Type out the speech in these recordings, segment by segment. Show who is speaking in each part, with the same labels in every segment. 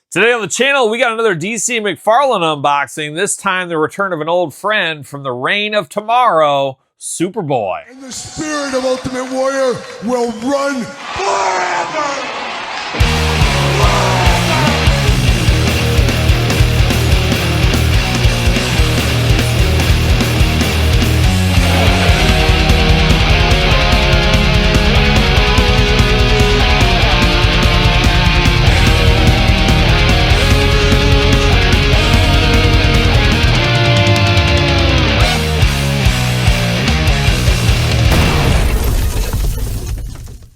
Speaker 1: Today on the channel, we got another DC McFarlane unboxing, this time the return of an old friend from the reign of tomorrow, Superboy.
Speaker 2: And the spirit of Ultimate Warrior will run forever!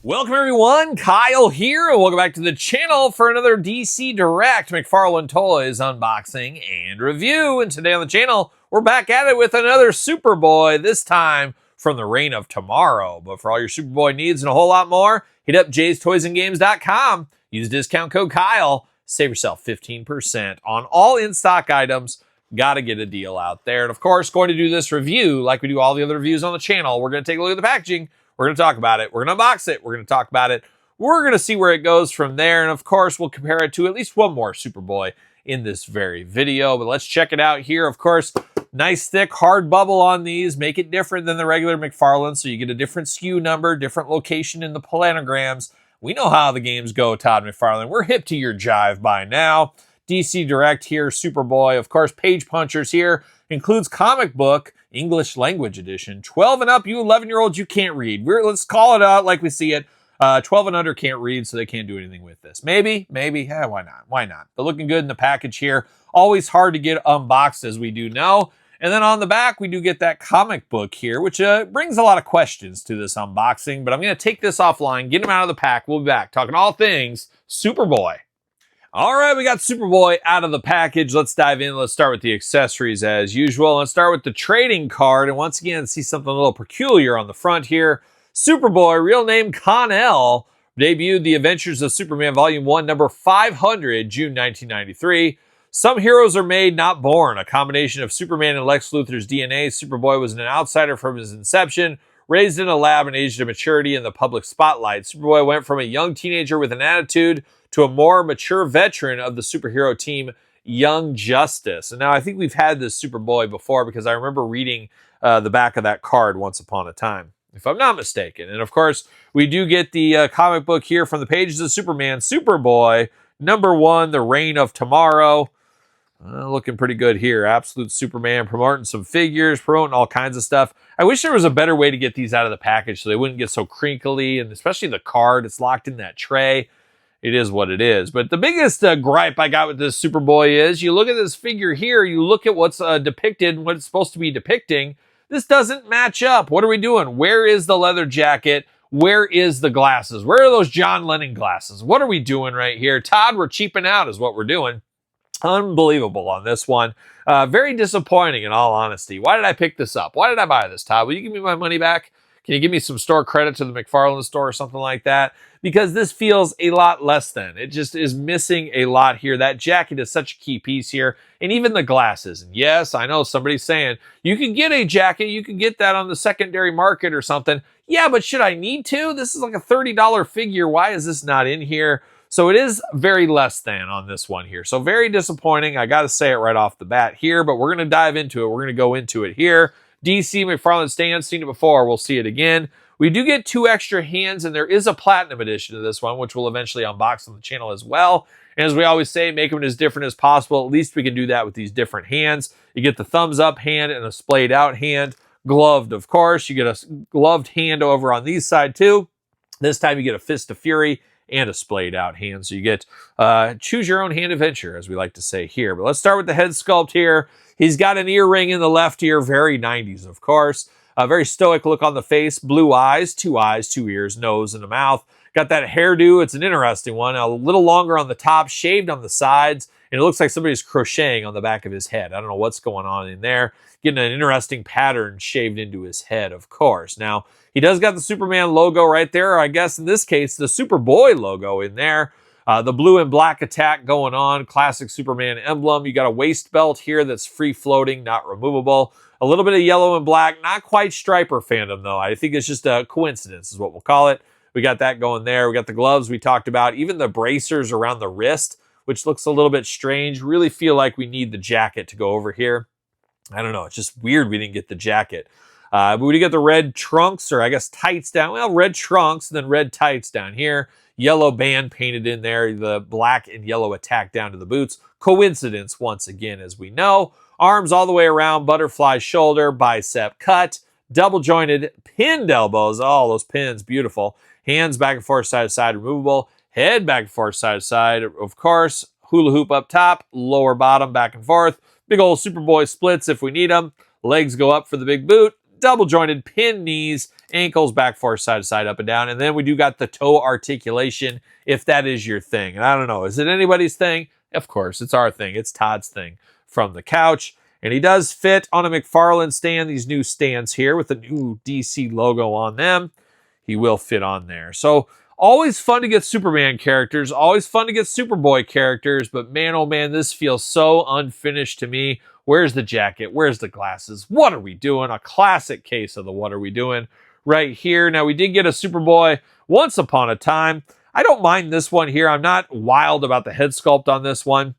Speaker 1: Welcome everyone, Kyle here, and welcome back to the channel for another DC Direct McFarlane Toys unboxing and review. And today on the channel, we're back at it with another Superboy, this time from the reign of tomorrow. But for all your Superboy needs and a whole lot more, hit up jaystoysandgames.com. Use discount code Kyle, save yourself 15% on all in-stock items. Gotta get a deal out there. And of course, going to do this review like we do all the other reviews on the channel. We're going to take a look at the packaging. We're going to talk about it. We're going to unbox it. We're going to talk about it. We're going to see where it goes from there. And of course, we'll compare it to at least one more Superboy in this very video. But let's check it out here. Of course, nice thick hard bubble on these. Make it different than the regular McFarlane. So you get a different SKU number, different location in the planograms. We know how the games go, Todd McFarlane. We're hip to your jive by now. DC Direct here, Superboy. Of course, page punchers here. Includes comic book, English language edition. 12 and up, you 11-year-olds, you can't read. Let's call it out like we see it. 12 and under can't read, so they can't do anything with this. Maybe, why not? Why not? They're looking good in the package here. Always hard to get unboxed, as we do know. And then on the back, we do get that comic book here, which brings a lot of questions to this unboxing. But I'm going to take this offline, get them out of the pack. We'll be back talking all things Superboy. All right, we got Superboy out of the package. Let's dive in. Let's start with the accessories as usual. Let's start with the trading card. And once again, see something a little peculiar on the front here. Superboy, real name Con-El, debuted The Adventures of Superman Volume 1, number 500, June 1993. Some heroes are made, not born. A combination of Superman and Lex Luthor's DNA. Superboy was an outsider from his inception, raised in a lab and aged to maturity in the public spotlight. Superboy went from a young teenager with an attitude to a more mature veteran of the superhero team, Young Justice. And now I think we've had this Superboy before because I remember reading the back of that card once upon a time, if I'm not mistaken. And of course, we do get the comic book here from the pages of Superman, Superboy, number 1, The Reign of Tomorrow. Looking pretty good here. Absolute Superman, promoting some figures, promoting all kinds of stuff. I wish there was a better way to get these out of the package so they wouldn't get so crinkly, and especially the card, it's locked in that tray. It is what it is. But the biggest gripe I got with this Superboy is, you look at this figure here, you look at what's depicted, what it's supposed to be depicting. This doesn't match up. What are we doing? Where is the leather jacket? Where is the glasses? Where are those John Lennon glasses? What are we doing right here? Todd, we're cheaping out is what we're doing. Unbelievable on this one. Very disappointing in all honesty. Why did I pick this up? Why did I buy this, Todd? Will you give me my money back? Can you give me some store credit to the McFarlane store or something like that? Because this feels a lot less than. It just is missing a lot here. That jacket is such a key piece here. And even the glasses. And yes, I know somebody's saying, you can get a jacket, you can get that on the secondary market or something. Yeah, but should I need to? This is like a $30 figure. Why is this not in here? So it is very less than on this one here. So very disappointing. I got to say it right off the bat here, but we're going to dive into it. We're going to go into it here. DC McFarlane stands, seen it before. We'll see it again. We do get 2 extra hands, and there is a platinum edition to this one, which we'll eventually unbox on the channel as well. And as we always say, make them as different as possible. At least we can do that with these different hands. You get the thumbs up hand and a splayed out hand. Gloved, of course. You get a gloved hand over on these side too. This time you get a Fist of Fury and a splayed out hand. So you get choose your own hand adventure, as we like to say here. But let's start with the head sculpt here. He's got an earring in the left ear, very 90s, of course. A very stoic look on the face, blue eyes, 2 ears, nose, and a mouth. Got that hairdo. It's an interesting one. A little longer on the top, shaved on the sides, and it looks like somebody's crocheting on the back of his head. I don't know what's going on in there. Getting an interesting pattern shaved into his head, of course. Now, he does got the Superman logo right there, or I guess in this case, the Superboy logo in there. The blue and black attack going on, classic Superman emblem. You got a waist belt here that's free floating, not removable. A little bit of yellow and black, not quite striper fandom though. I think it's just a coincidence is what we'll call it. We got that going there. We got the gloves we talked about, even the bracers around the wrist, which looks a little bit strange. Really feel like we need the jacket to go over here. I don't know. It's just weird we didn't get the jacket. But we get the red trunks, or I guess tights down. Well, red trunks and then red tights down here. Yellow band painted in there. The black and yellow attack down to the boots. Coincidence once again, as we know. Arms all the way around, butterfly shoulder, bicep cut. Double jointed, pinned elbows. Oh, those pins, beautiful. Hands back and forth, side to side, removable. Head back and forth, side to side. Of course, hula hoop up top, lower bottom, back and forth. Big old Superboy splits if we need them. Legs go up for the big boot. Double jointed, pin knees, ankles back, forth, side to side, up and down. And then we do got the toe articulation, if that is your thing. And I don't know, is it anybody's thing? Of course, it's our thing. It's Todd's thing from the couch. And he does fit on a McFarlane stand, these new stands here with the new DC logo on them. He will fit on there. So always fun to get Superman characters, always fun to get Superboy characters, but man, oh man, this feels so unfinished to me. Where's the jacket? Where's the glasses? What are we doing? A classic case of the what are we doing right here. Now, we did get a Superboy once upon a time. I don't mind this one here. I'm not wild about the head sculpt on this one,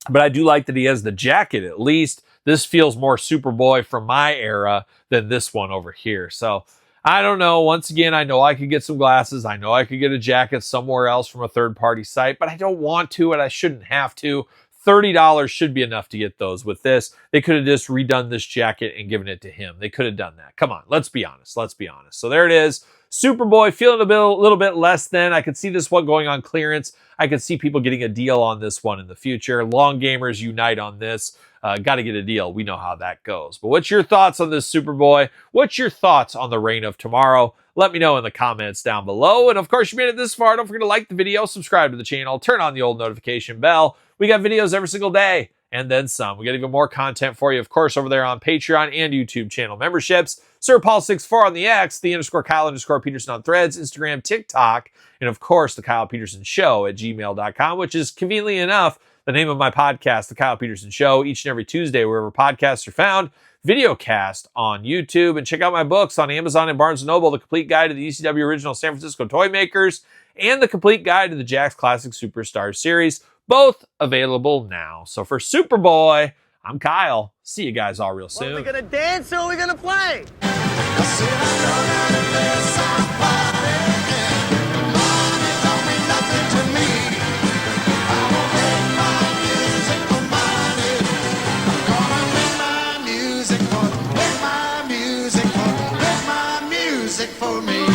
Speaker 1: but I do like that he has the jacket at least. This feels more Superboy from my era than this one over here. So I don't know. Once again, I know I could get some glasses. I know I could get a jacket somewhere else from a third-party site, but I don't want to and I shouldn't have to. $30 should be enough to get those with this. They could have just redone this jacket and given it to him. They could have done that. Come on, let's be honest. Let's be honest. So there it is. Superboy, feeling a little bit less than. I could see this one going on clearance. I could see people getting a deal on this one in the future. Long gamers unite on this. Got to get a deal. We know how that goes. But what's your thoughts on this Superboy? What's your thoughts on the Reign of Tomorrow? Let me know in the comments down below. And of course, you made it this far. Don't forget to like the video, subscribe to the channel, turn on the old notification bell. We got videos every single day and then some. We got even more content for you, of course, over there on Patreon and YouTube channel memberships. Sir Paul64 on the X, _Kyle_Peterson on Threads, Instagram, TikTok, and of course, the Kyle Peterson Show at gmail.com, which is conveniently enough the name of my podcast, The Kyle Peterson Show, each and every Tuesday, wherever podcasts are found. Videocast on YouTube, and check out my books on Amazon and Barnes & Noble, The Complete Guide to the ECW Original San Francisco Toy Makers, and The Complete Guide to the Jakks Classic Superstar Series, both available now. So for Superboy, I'm Kyle. See you guys all real soon.
Speaker 3: Are we gonna dance or are we gonna play?
Speaker 2: For me.